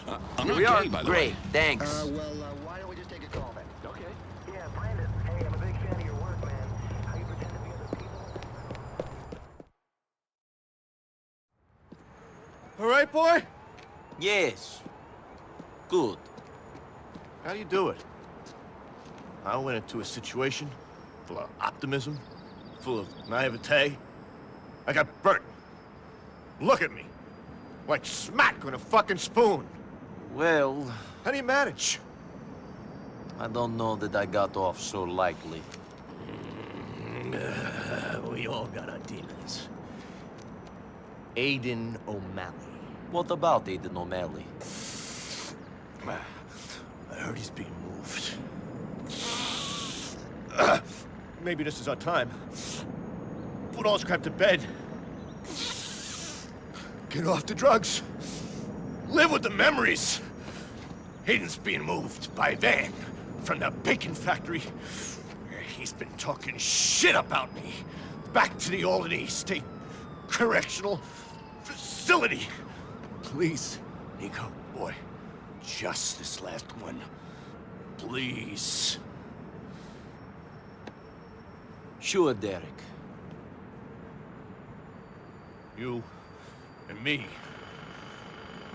I'm Here we okay, are. by the Great, way. thanks. Why don't we just take a call then? Okay. Yeah, Brandon. Hey, I'm a big fan of your work, man. How you pretend to be other people? All right, boy? Yes. Good. How do you do it? I went into a situation full of optimism, full of naivete. I got burnt. Look at me. Like smack on a fucking spoon. Well, How do you manage? I don't know that I got off so lightly. We all got our demons. Aiden O'Malley. What about Aiden O'Malley? I heard he's being moved. Maybe this is our time. Put all this crap to bed. Get off the drugs. Live with the memories. Aiden's being moved by van from the bacon factory. He's been talking shit about me. Back to the Albany State Correctional Facility. Please, Nico, boy, just this last one. Please. Sure, Derek. You and me.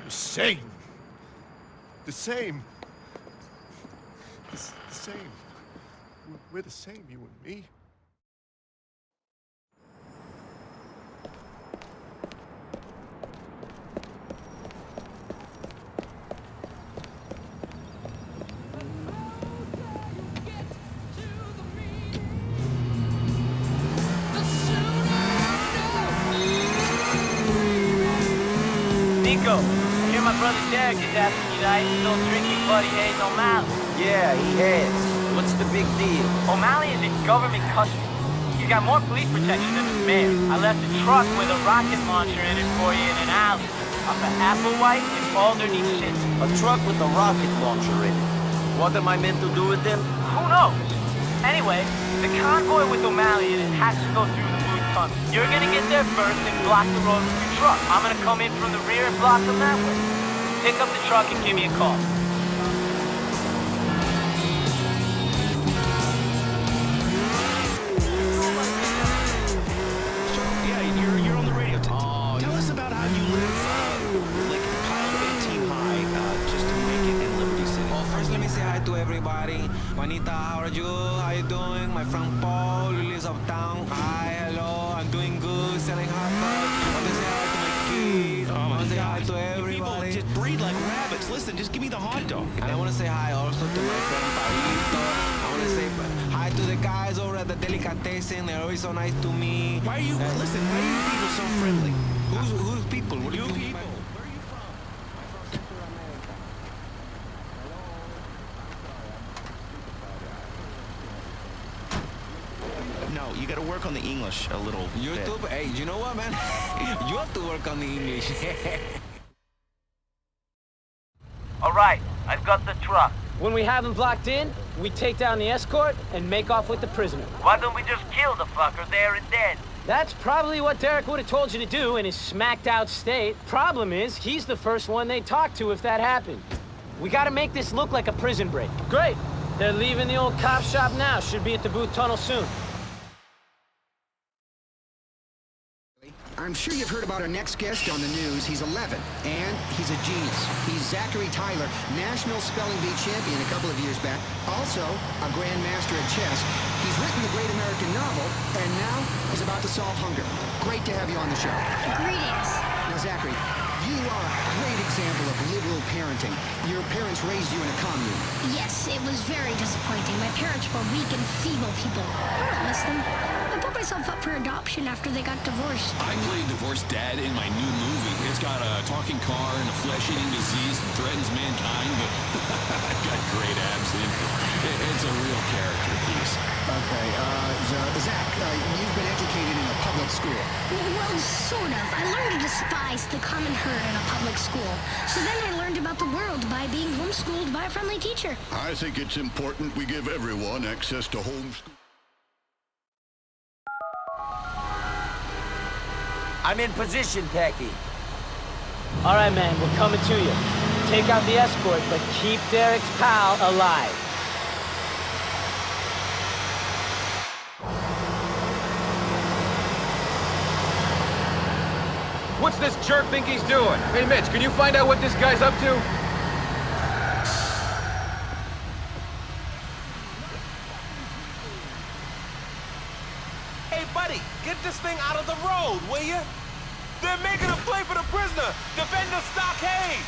The same. The same. The same. We're the same, you and me. Nico, I hear my brother Derek is asking you to ice still drinking Buddy Hayes O'Malley. Yeah, he has. What's the big deal? O'Malley is in government custody. He's got more police protection than the mayor. I left a truck with a rocket launcher in it for you in an alley. Up at Applewhite and Alderney shit. A truck with a rocket launcher in it. What am I meant to do with them? Who knows? Anyway, the convoy with O'Malley in it has to go through the blue tunnel. You're gonna get there first and block the road with your truck. I'm gonna come in from the rear and block them that way. Pick up the truck and give me a call. Yeah, you're on the radio. Tell us about how you live, like piled 18 high, just to make it in Liberty City. Oh, first let me say hi to everybody. Juanita, how are you? How you doing? My friend Paul, who lives uptown. Hi, hello, I'm doing good, selling hot dogs. I want to say hi to my kids. I want to say hi to You people everybody. just breed like rabbits. Listen, just give me the hot dog. And I want to say hi also to my friend Pablito. I want to say hi to the guys over at the Delicatessen. They're always so nice to me. Why are you, listen, why are you people so friendly? Who's people? What do you mean? People. Where are you from? I'm from Central America. No, you got to work on the English a little YouTube? bit. Hey, you know what, man? You have to work on the English. All right, I've got the truck. When we have him blocked in, we take down the escort and make off with the prisoner. Why don't we just kill the fucker there and then? That's probably what Derek would have told you to do in his smacked out state. Problem is, he's the first one they'd talk to if that happened. We gotta make this look like a prison break. Great. They're leaving the old cop shop now. Should be at the boot tunnel soon. I'm sure you've heard about our next guest on the news. He's 11, and he's a genius. He's Zachary Tyler, National Spelling Bee champion a couple of years back. Also, a grandmaster at chess. He's written the great American novel, and now he's about to solve hunger. Great to have you on the show. Greetings. Now, Zachary, you are a great example of liberal parenting. Your parents raised you in a commune. Yes, it was very disappointing. My parents were weak and feeble people. I don't miss them. I put myself up for adoption after they got divorced. I played divorced dad in my new movie. It's got a talking car and a flesh-eating disease that threatens mankind, but I've got great abs in it. It's a real character piece. Okay, Zach, you've been educated in a public school. Well, sort of. I learned to despise the common herd in a public school. So then I learned about the world by being homeschooled by a friendly teacher. I think it's important we give everyone access to homeschool. I'm in position, Packy. All right, man, we're coming to you. take out the escort, but keep Derek's pal alive. What's this jerk think he's doing? Hey, Mitch, can you find out what this guy's up to? Hey, buddy, get this thing out of the road, will you? They're making a play for the prisoner! Defend the stockade!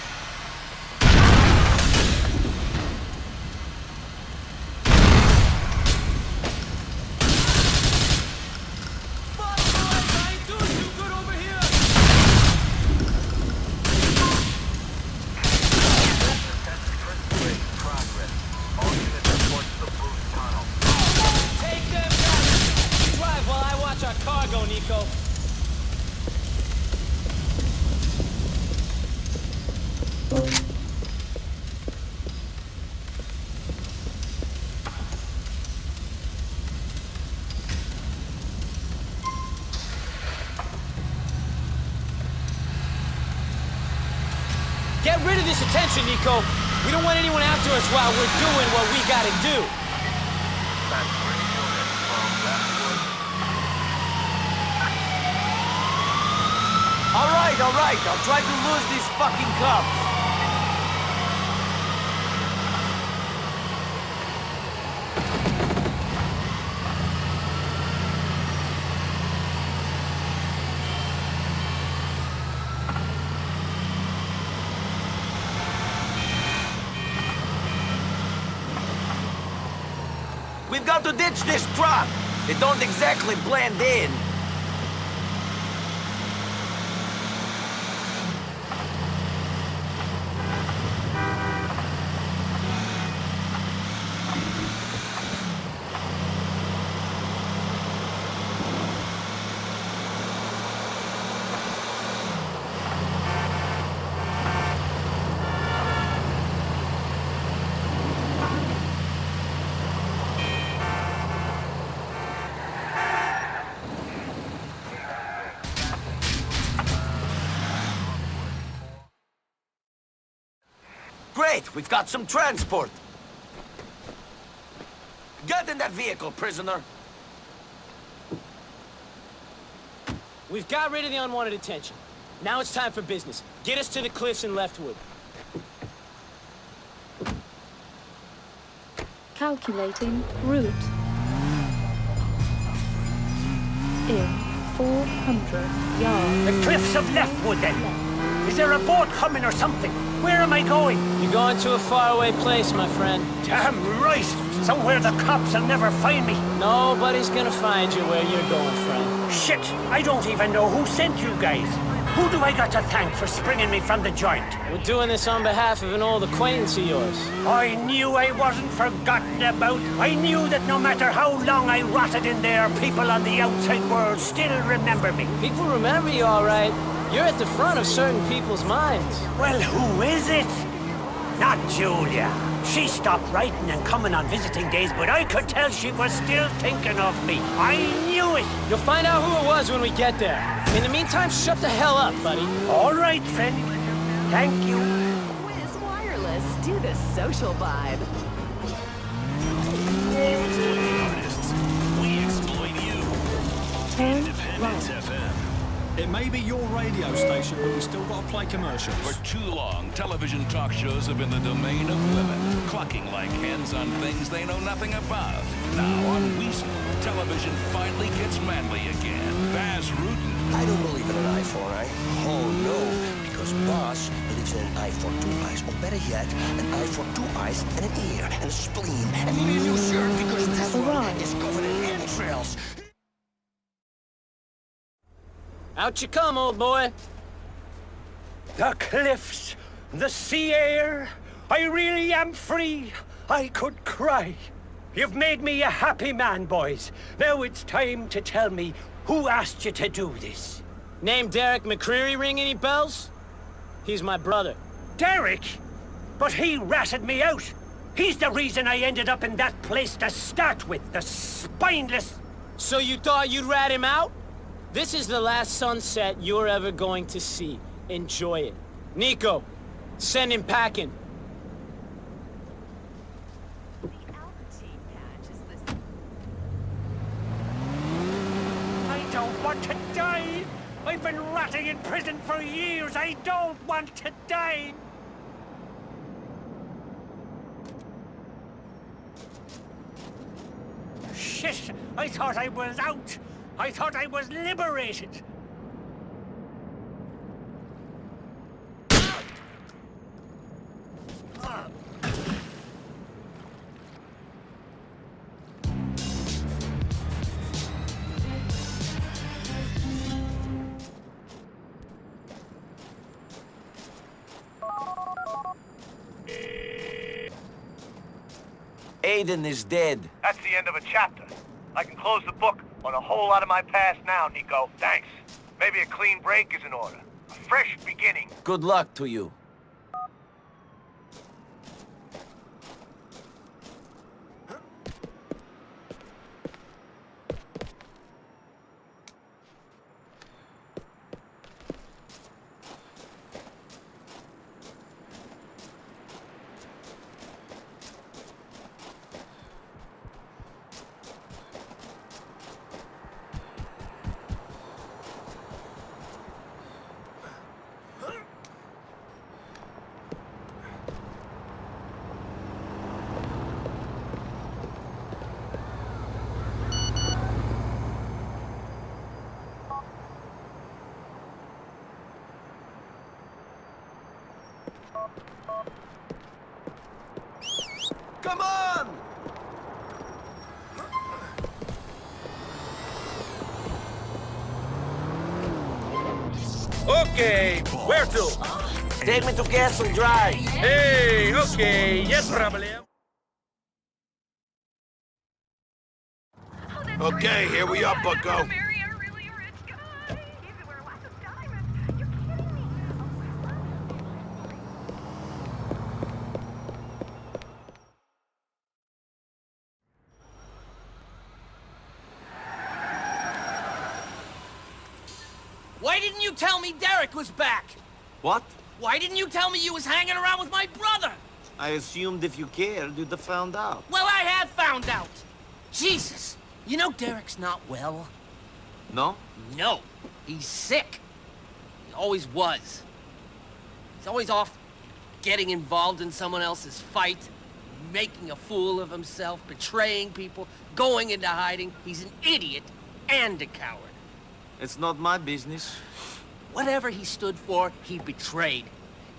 Get rid of this attention, Nico. We don't want anyone after us while we're doing what we gotta do. All right. I'll try to lose these fucking cops. We've got to ditch this truck. They don't exactly blend in. Great, we've got some transport. Get in that vehicle, prisoner. We've got rid of the unwanted attention. Now it's time for business. Get us to the cliffs in Leftwood. Calculating route. In 400 yards. The cliffs of Leftwood, then. Is there a boat coming or something? Where am I going? You're going to a faraway place, my friend. Damn right! Somewhere the cops will never find me. Nobody's gonna find you where you're going, friend. Shit! I don't even know who sent you guys. Who do I got to thank for springing me from the joint? We're doing this on behalf of an old acquaintance of yours. I knew I wasn't forgotten about. I knew that no matter how long I rotted in there, people on the outside world still remember me. People remember you, all right. You're at the front of certain people's minds. Well, who is it? Not Julia. She stopped writing and coming on visiting days, but I could tell she was still thinking of me. I knew it. You'll find out who it was when we get there. In the meantime, shut the hell up, buddy. All right, friend. Thank you. Whiz Wireless, do the social vibe. We exploit you. Independence FM. It may be your radio station, but we still got to play commercials. For too long, television talk shows have been the domain of women, clucking like hens on things they know nothing about. Now on Weasel, television finally gets manly again. Baz Rutten. I don't believe in an eye for an eye. Oh no, because Baz believes in an eye for two eyes, or better yet, an eye for two eyes and an ear and a spleen, and maybe a new shirt because that one is covered in entrails. Out you come, old boy. The cliffs, the sea air. I really am free. I could cry. You've made me a happy man, boys. Now it's time to tell me who asked you to do this. Name Derek McCreary ring any bells? He's my brother. Derek? But he ratted me out. He's the reason I ended up in that place to start with, the spineless... So you thought you'd rat him out? This is the last sunset you're ever going to see. Enjoy it. Nico, Send him packing. I don't want to die! I've been rotting in prison for years! I don't want to die! Shit! I thought I was out! I thought I was liberated! Aiden is dead. That's the end of a chapter. I can close the book on a whole lot of my past now, Nico. Thanks. Maybe a clean break is in order. A fresh beginning. Good luck to you. Come on! Okay, where to? Take me to Castle Drive. Hey, okay, yes, problem. Okay, here we are, bucko. Why didn't you tell me Derek was back? What? Why didn't you tell me you was hanging around with my brother? I assumed if you cared, you'd have found out. Well, I have found out. Jesus. You know Derek's not well? No? No. He's sick. He always was. He's always off getting involved in someone else's fight, making a fool of himself, betraying people, going into hiding. He's an idiot and a coward. It's not my business. Whatever he stood for, he betrayed.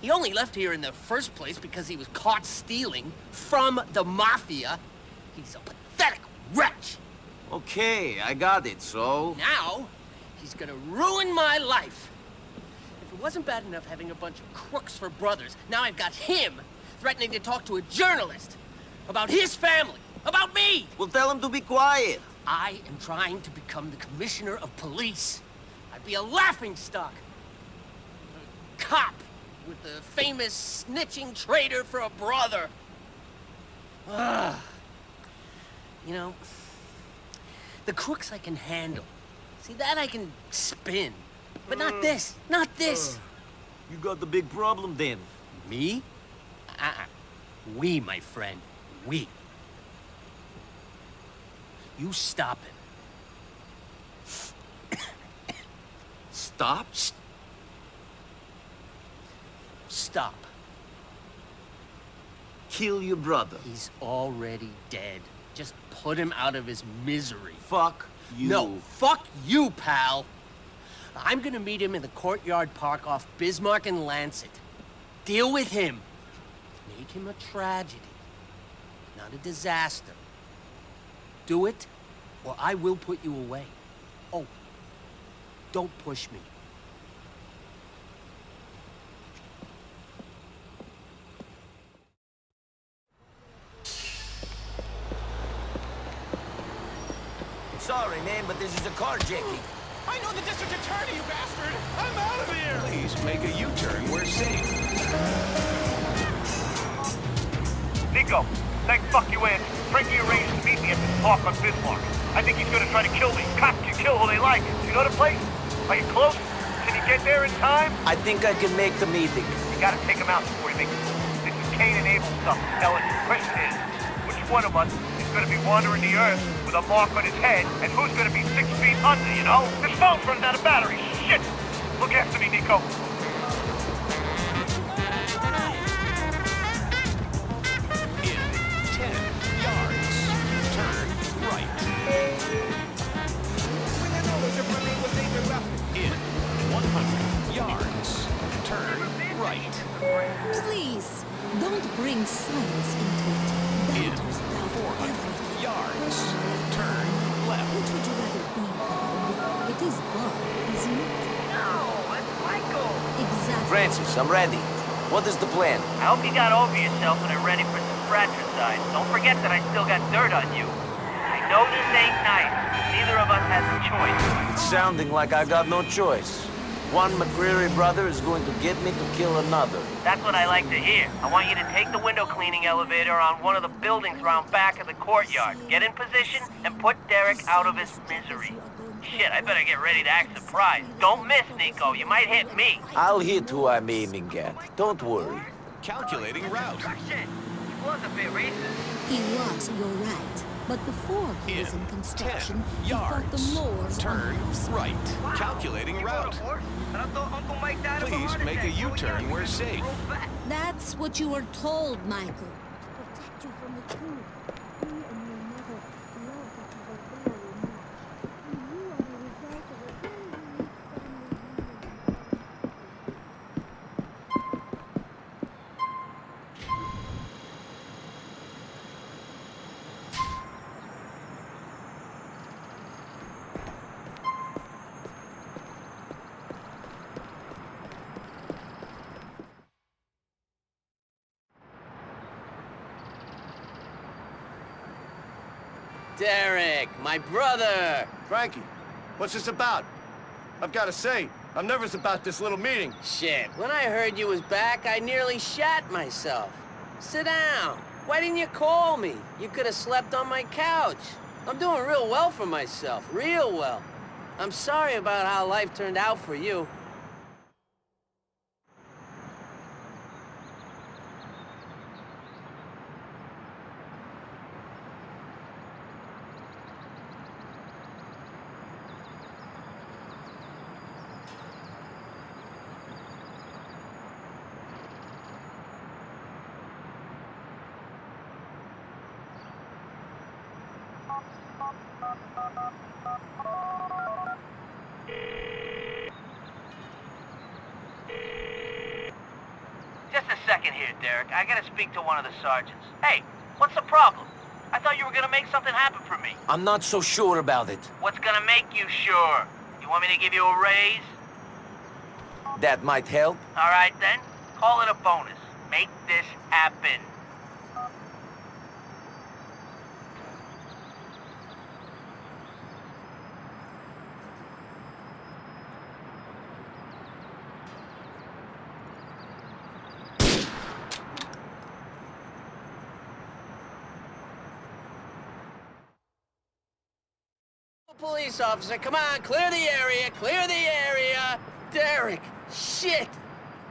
He only left here in the first place because he was caught stealing from the Mafia. He's a pathetic wretch. Okay, I got it, so... Now, he's gonna ruin my life. If it wasn't bad enough having a bunch of crooks for brothers, now I've got him threatening to talk to a journalist about his family, about me. Well, tell him to be quiet. I am trying to become the commissioner of police. I'd be a laughingstock. A cop with the famous snitching traitor for a brother. You know, the crooks I can handle. See, that I can spin. But not this, not this. You got the big problem then. Me? We, my friend, we. You stop him. Stop? Stop. Kill your brother. He's already dead. Just put him out of his misery. Fuck you. No, fuck you, pal. I'm gonna meet him in the Courtyard Park off Bismarck and Lancet. Deal with him. Make him a tragedy, not a disaster. Do it, or I will put you away. Oh, don't push me. Sorry, man, but this is a carjacking. I know the district attorney, you bastard! I'm out of here! Please make a U-turn. We're safe. Nico, thank fuck you in. Frankie arranged to meet me at this park on Bismarck. I think he's gonna try to kill me. Cops can kill who they like. You know the place? Are you close? Can you get there in time? I think I can make the meeting. You gotta take him out square. before he makes a move. This is Cain and Abel stuff, Ellen. The question is, which one of us is going to be wandering the earth with a mark on his head, and who's going to be 6 feet under, you know? This phone's running out of battery. Shit! Look after me, Nico. In 10 yards, turn right. In 100 yards, turn right. Please, don't bring science into it. In 400 yards, turn left. Which would you rather be? It is Bob, isn't it? No, it's Michael. Exactly. Francis, I'm ready. What is the plan? I hope you got over yourself and are ready for some fratricide. Don't forget that I still got dirt on you. I know this ain't nice. Neither of us has a choice. It's sounding like I got no choice. One McCreary brother is going to get me to kill another. That's what I like to hear. I want you to take the window cleaning elevator on one of the buildings around back of the courtyard. Get in position and put Derek out of his misery. Shit, I better get ready to act surprised. Don't miss, Nico. You might hit me. I'll hit who I'm aiming at. Don't worry. Calculating route. Shit, he was a bit racist. He was, you're right. But before he was in construction, he fought the Moors. Turn right. Calculating route. Please make a U-turn where safe. That's what you were told, Michael. To protect you from the truth. He and your mother loved each other very much. And you are the result of a very weak Derek, my brother! Frankie, what's this about? I've got to say, I'm nervous about this little meeting. Shit, when I heard you was back, I nearly shat myself. Sit down. Why didn't you call me? You could have slept on my couch. I'm doing real well for myself, real well. I'm sorry about how life turned out for you. Just a second here, Derek. I gotta speak to one of the sergeants. Hey, what's the problem? I thought you were gonna make something happen for me. I'm not so sure about it. What's gonna make you sure? You want me to give you a raise? That might help. All right, then. Call it a bonus. Make this happen. Police officer, come on, clear the area, clear the area! Derek, shit!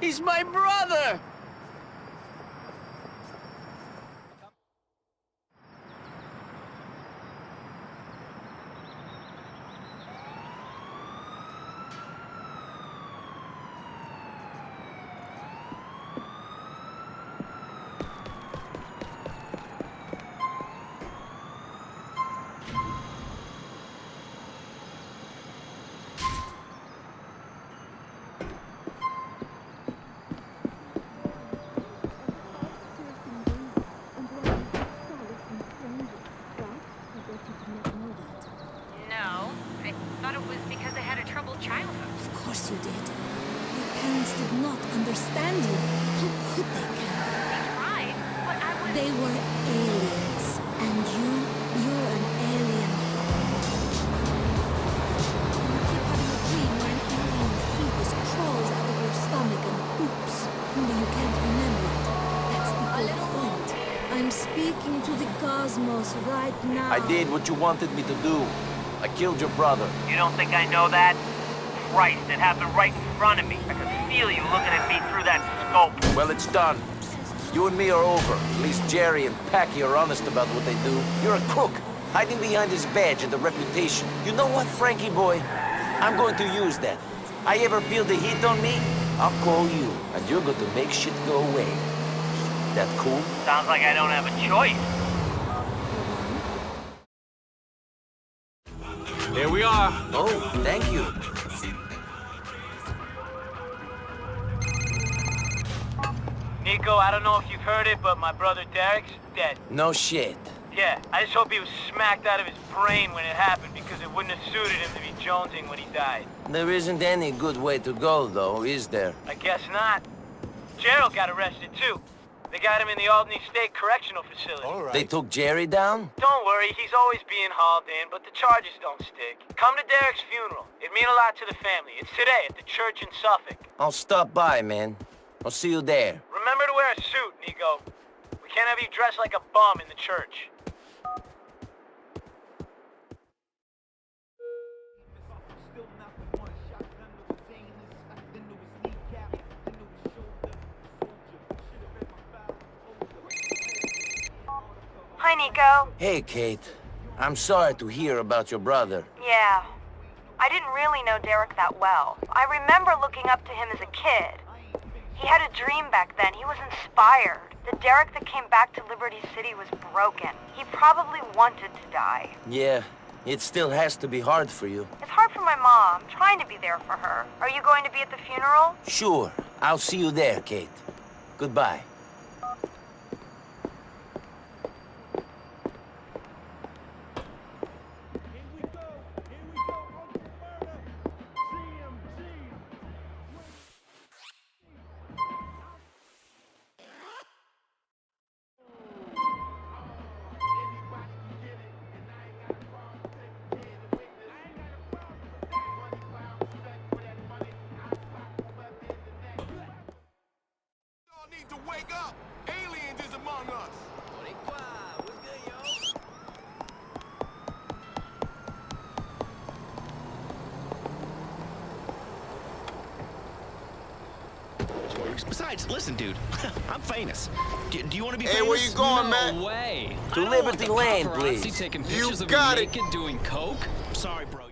He's my brother! Of course you did. Your parents did not understand you. How could they, Carol? They tried, but I was... They were aliens. And you're an alien. You keep having a dream where an alien fetus crawls out of your stomach and poops. Only you can't remember it. That's the whole point. I'm speaking to the cosmos right now. I did what you wanted me to do. I killed your brother. You don't think I know that? Christ, it happened right in front of me. I could feel you looking at me through that scope. Well, it's done. You and me are over. At least Jerry and Packy are honest about what they do. You're a crook, hiding behind his badge and the reputation. You know what, Frankie boy? I'm going to use that. I ever feel the heat on me, I'll call you, and you're going to make shit go away. That cool? Sounds like I don't have a choice. Here we are. Oh, thank you. Nico, I don't know if you've heard it, but my brother Derek's dead. No shit. Yeah, I just hope he was smacked out of his brain when it happened, because it wouldn't have suited him to be jonesing when he died. There isn't any good way to go, though, is there? I guess not. Gerald got arrested, too. They got him in the Albany State Correctional Facility. All right. They took Jerry down? Don't worry, he's always being hauled in, but the charges don't stick. Come to Derek's funeral. It'd mean a lot to the family. It's today at the church in Suffolk. I'll stop by, man. I'll see you there. Remember to wear a suit, Nico. We can't have you dressed like a bum in the church. Hi, Nico. Hey, Kate. I'm sorry to hear about your brother. Yeah. I didn't really know Derek that well. I remember looking up to him as a kid. He had a dream back then. He was inspired. The Derek that came back to Liberty City was broken. He probably wanted to die. Yeah, it still has to be hard for you. It's hard for my mom, trying to be there for her. Are you going to be at the funeral? Sure. I'll see you there, Kate. Goodbye. Need to wake up! Aliens is among us! Besides, listen, dude. I'm famous. Do you want to be Hey, famous? where you going, man? No way. To Liberty Lane, please. Taking You pictures of got you it. naked doing coke? Sorry, bro.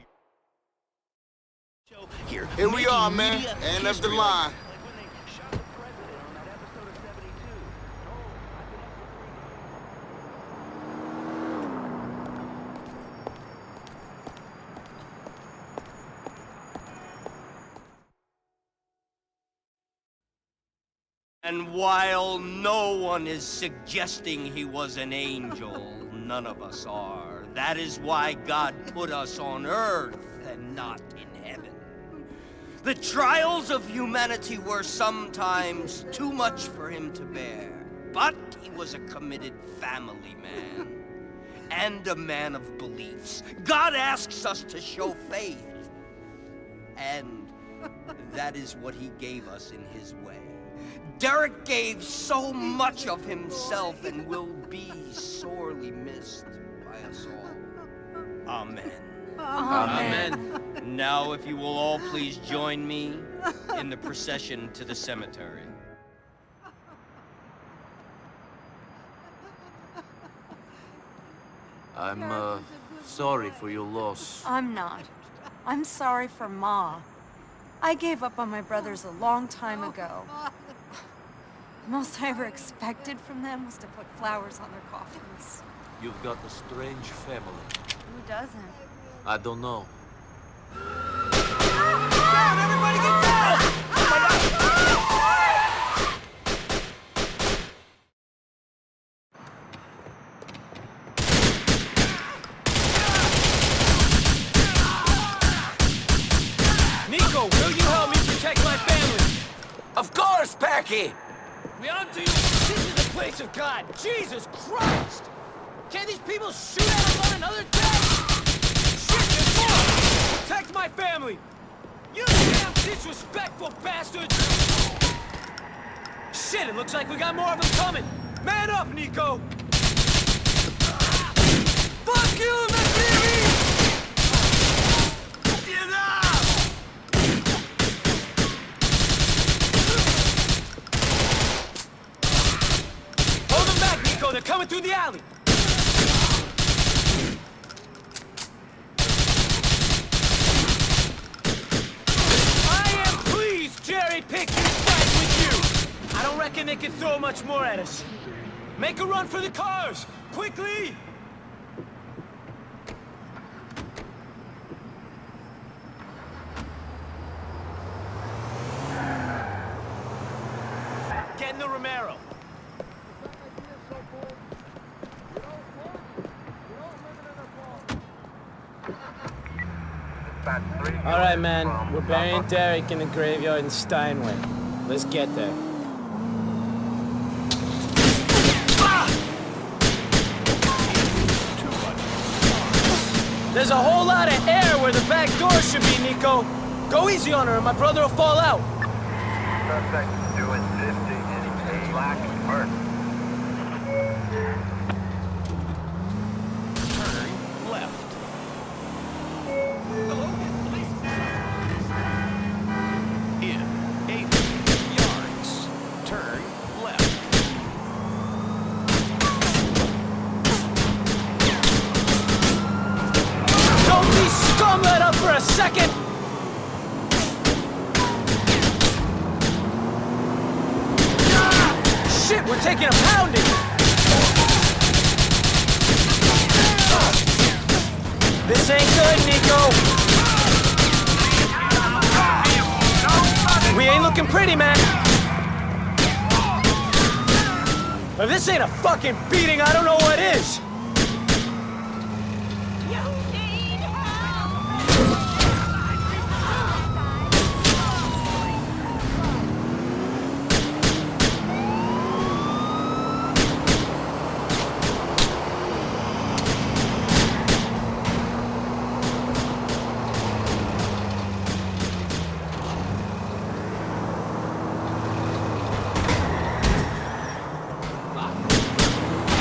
Here we are, man. End of the line. And while no one is suggesting he was an angel, none of us are. That is why God put us on earth and not in heaven. The trials of humanity were sometimes too much for him to bear. But he was a committed family man. And a man of beliefs. God asks us to show faith. And that is what he gave us in his way. Derek gave so much of himself and will be sorely missed by us all. Amen. Amen. Now, if you will all please join me in the procession to the cemetery. I'm, sorry for your loss. I'm not. I'm sorry for Ma. I gave up on my brothers a long time ago. The most I ever expected from them was to put flowers on their coffins. You've got a strange family. Who doesn't? I don't know. Down! Everybody get down! Oh my God! Nico, will you help me protect my family? Of course, Packy! We on to you. This is the place of God. Jesus Christ! Can't these people shoot at us on another day? Shit, there's more! Protect my family! You damn disrespectful bastards! Shit, it looks like we got more of them coming. Man up, Nico! Fuck you, McBeamy! Get up! they're coming through the alley! I am pleased Jerry picked this fight with you! I don't reckon they can throw much more at us. Make a run for the cars! Quickly! Get in the Romero. All right, man. We're burying Derek in the graveyard in Steinway. Let's get there. There's a whole lot of air where the back door should be, Nico. Go easy on her, or my brother will fall out. Suspect doing 50 in a black Merc. Turn left. In 8 yards. Turn left. Don't be scum, let up for a second! Shit, we're taking a pounding! This ain't good, Nico! We ain't looking pretty, man! If this ain't a fucking beating, I don't know what is!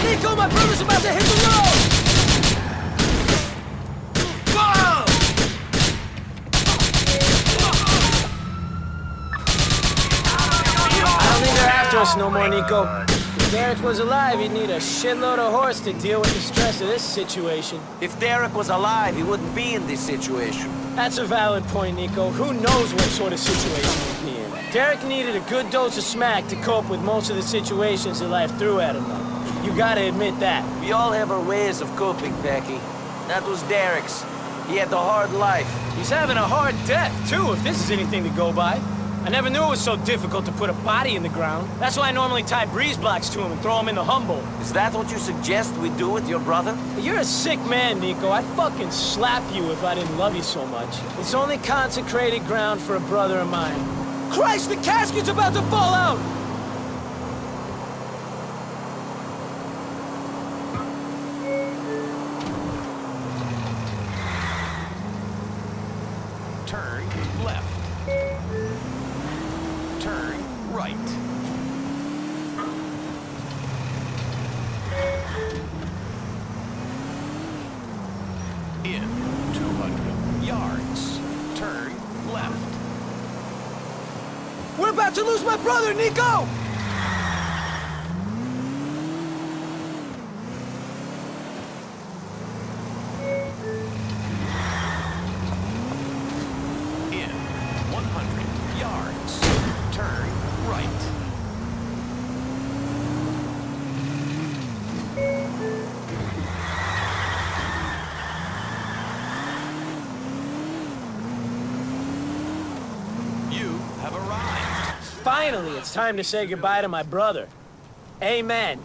Nico, my brother's about to hit the road! Whoa! I don't think they're after us no more, Nico. If Derek was alive, he'd need a shitload of horse to deal with the stress of this situation. If Derek was alive, he wouldn't be in this situation. That's a valid point, Nico. Who knows what sort of situation he'd be in? Derek needed a good dose of smack to cope with most of the situations that life threw at him, though. You gotta admit that. We all have our ways of coping, Packy. That was Derek's. He had a hard life. He's having a hard death, too, if this is anything to go by. I never knew it was so difficult to put a body in the ground. That's why I normally tie breeze blocks to him and throw him in the Humboldt. Is that what you suggest we do with your brother? You're a sick man, Nico. I'd fucking slap you if I didn't love you so much. It's only consecrated ground for a brother of mine. Christ, the casket's about to fall out! Turn left. Turn right. In 200 yards. Turn left. We're about to lose my brother, Nico! In 100 yards. Turn right. You have arrived. Finally, it's time to say goodbye to my brother. Amen.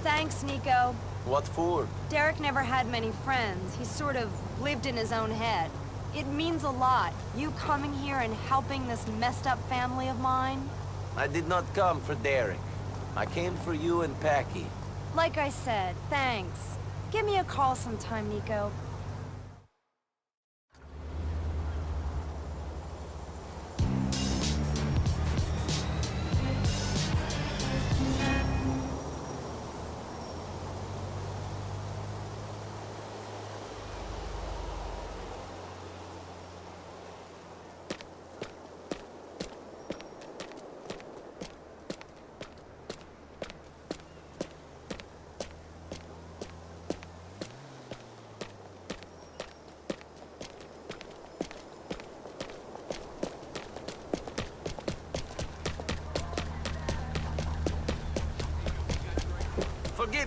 Thanks, Nico. What for? Derek never had many friends. He sort of lived in his own head. It means a lot, you coming here and helping this messed up family of mine. I did not come for Derek. I came for you and Packy. Like I said, thanks. Give me a call sometime, Nico.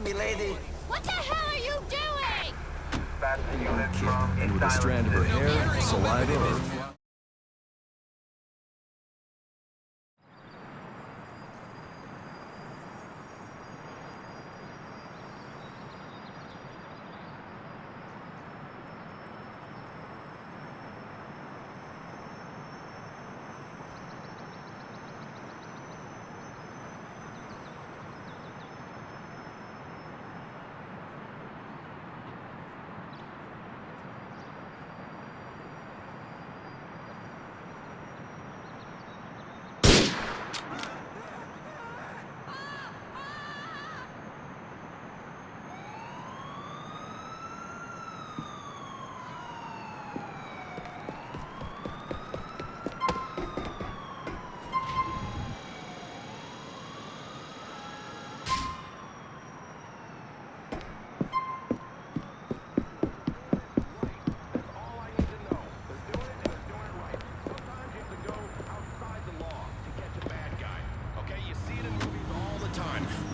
right, milady. What the hell are you doing? And with a strand of her hair, saliva, or...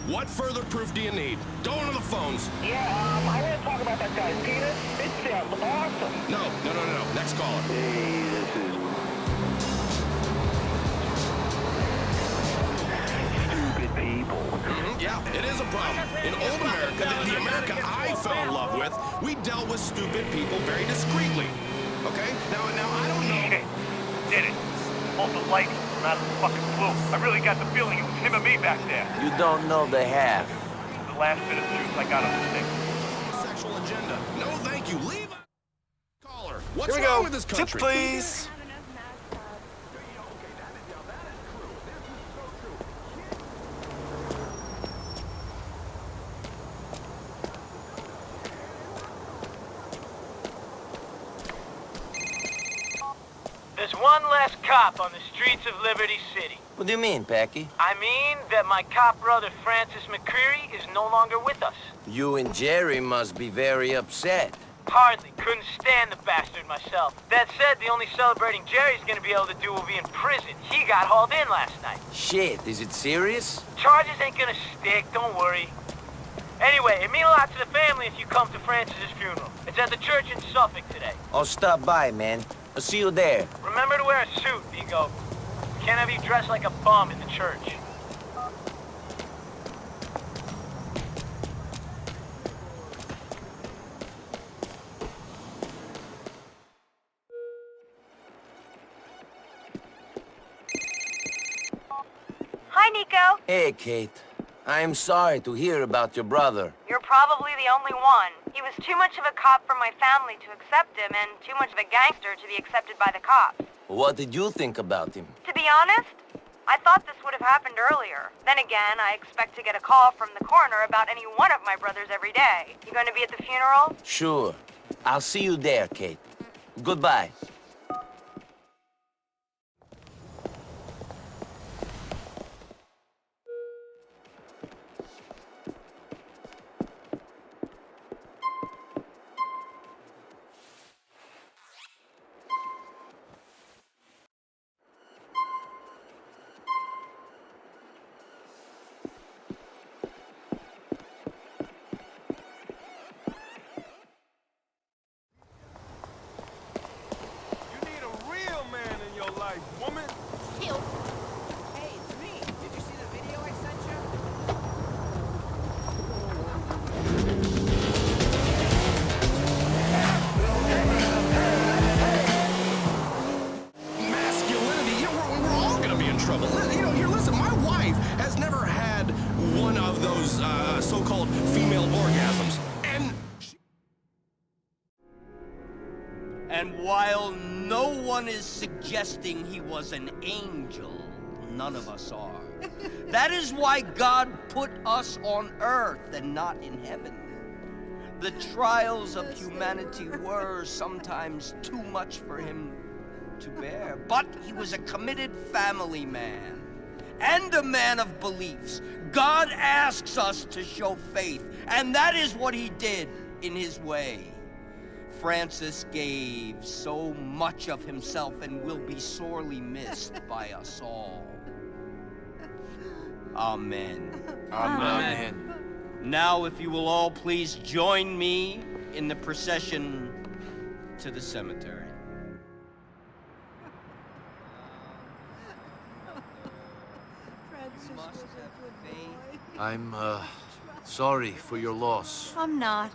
What further proof do you need? Go on to the phones. Yeah, I want to talk about that guy's penis. It sounds awesome. No. Next caller. Hey, this is stupid people. Yeah, it is a problem. In old America, the America I fell in love with, we dealt with stupid people very discreetly. Okay? Now I don't know. Shit. Did it. Off the lights. Not a fucking clue. I really got the feeling it was him and me back there. You don't know the half. The last bit of truth I got on this thing. Sexual agenda. No, thank you. Leave a caller. What's Here we wrong go. with this country? Tip, please. There's one less cop on the streets of Liberty City. What do you mean, Packy? I mean that my cop brother Francis McCreary is no longer with us. You and Jerry must be very upset. Hardly. Couldn't stand the bastard myself. That said, the only celebrating Jerry's gonna be able to do will be in prison. He got hauled in last night. Shit, is it serious? Charges ain't gonna stick, don't worry. Anyway, it means a lot to the family if you come to Francis's funeral. It's at the church in Suffolk today. I'll stop by, man. I'll see you there. Remember to wear a suit, Vigo. Can't have you dressed like a bum in the church. Hi, Nico. Hey, Kate. I'm sorry to hear about your brother. You're probably the only one. He was too much of a cop for my family to accept him, and too much of a gangster to be accepted by the cops. What did you think about him? To be honest, I thought this would have happened earlier. Then again, I expect to get a call from the coroner about any one of my brothers every day. You going to be at the funeral? Sure. I'll see you there, Kate. Goodbye. Woman? Hey, it's me. Did you see the video I sent Masculinity, we're all gonna be in trouble. Here, listen, my wife has never had one of those so-called female orgasms. And while no one is suggesting he was an angel, none of us are. That is why God put us on earth and not in heaven. The trials of humanity were sometimes too much for him to bear, but he was a committed family man and a man of beliefs. God asks us to show faith, and that is what he did in his way. Francis gave so much of himself and will be sorely missed by us all. Amen. Amen. Now, if you will all please join me in the procession to the cemetery. I'm, sorry for your loss. I'm not.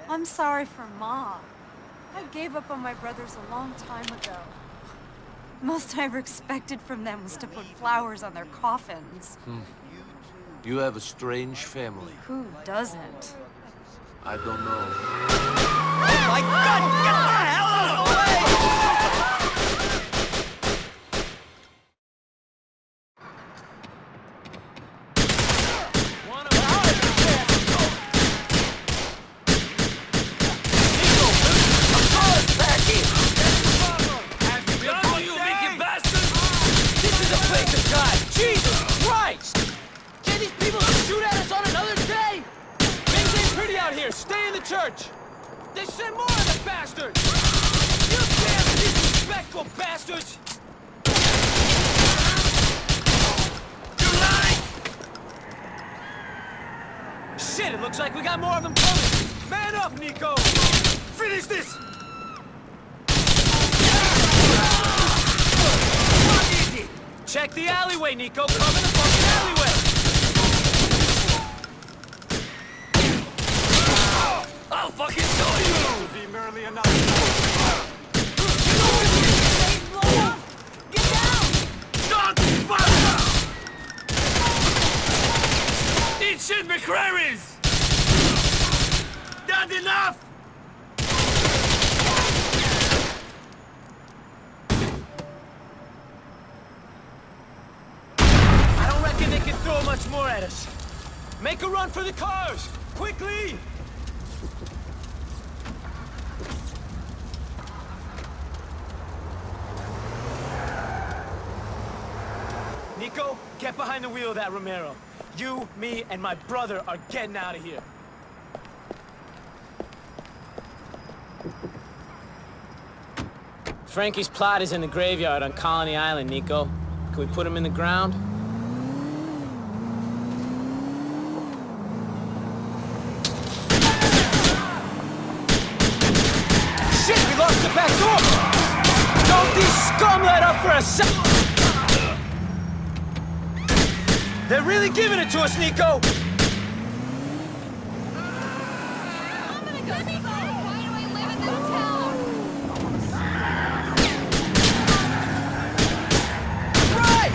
I'm sorry for Ma. I gave up on my brothers a long time ago. Most I ever expected from them was to put flowers on their coffins. You have a strange family. Who doesn't? I don't know. Oh my God! Get the hell out of the way! Stay in the church! They sent more of the bastards! You damn disrespectful bastards! You lying! Shit, it looks like we got more of them coming! Man up, Nico! Finish this! Easy! Check the alleyway, Nico! Come in the fucking alleyway! I'll fucking show you! Be merely enough. Get down! Don't fuck! Eat shit, McCrary's! Not enough! I don't reckon they can throw much more at us. Make a run for the cars! Quickly! Nico, get behind the wheel of that Romero. You, me, and my brother are getting out of here. Frankie's plot is in the graveyard on Colony Island, Nico. Can we put him in the ground? Shit, we lost the back door! Don't these scum let up for a second! They're really giving it to us, Nico! I'm gonna go see. Why do I live in this town? Right!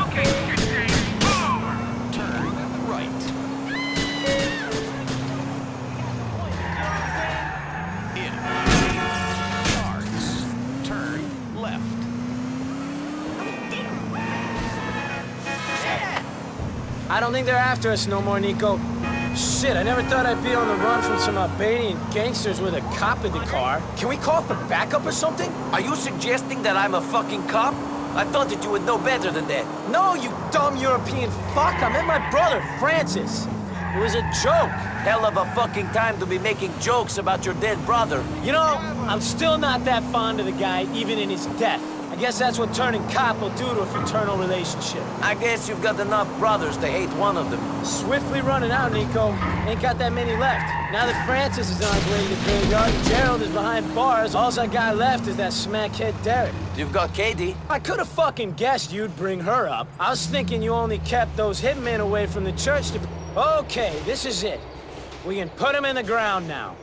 Okay, you're saying forward. Turn right. In 8 yards. Turn left. I don't think they're after us no more, Nico. Shit, I never thought I'd be on the run from some Albanian gangsters with a cop in the car. Can we call for backup or something? Are you suggesting that I'm a fucking cop? I thought that you would know better than that. No, you dumb European fuck. I met my brother, Francis. It was a joke. Hell of a fucking time to be making jokes about your dead brother. You know, I'm still not that fond of the guy, even in his death. I guess that's what turning cop will do to a fraternal relationship. I guess you've got enough brothers to hate one of them. Swiftly running out, Nico. Ain't got that many left. Now that Francis is on his way to the graveyard and Gerald is behind bars, all I got left is that smackhead Derek. You've got Katie. I could have fucking guessed you'd bring her up. I was thinking you only kept those hitmen away from the church to... Okay, this is it. We can put him in the ground now.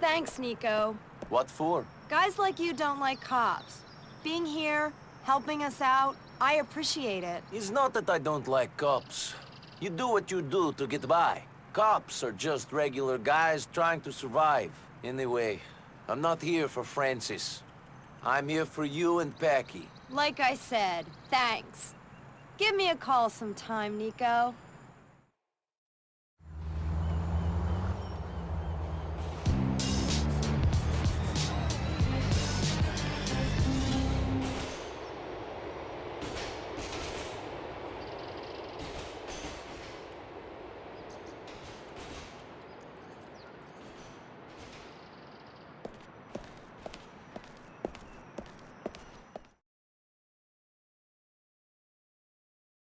Thanks, Nico. What for? Guys like you don't like cops. Being here, helping us out, I appreciate it. It's not that I don't like cops. You do what you do to get by. Cops are just regular guys trying to survive. Anyway, I'm not here for Francis. I'm here for you and Packy. Like I said, thanks. Give me a call sometime, Nico.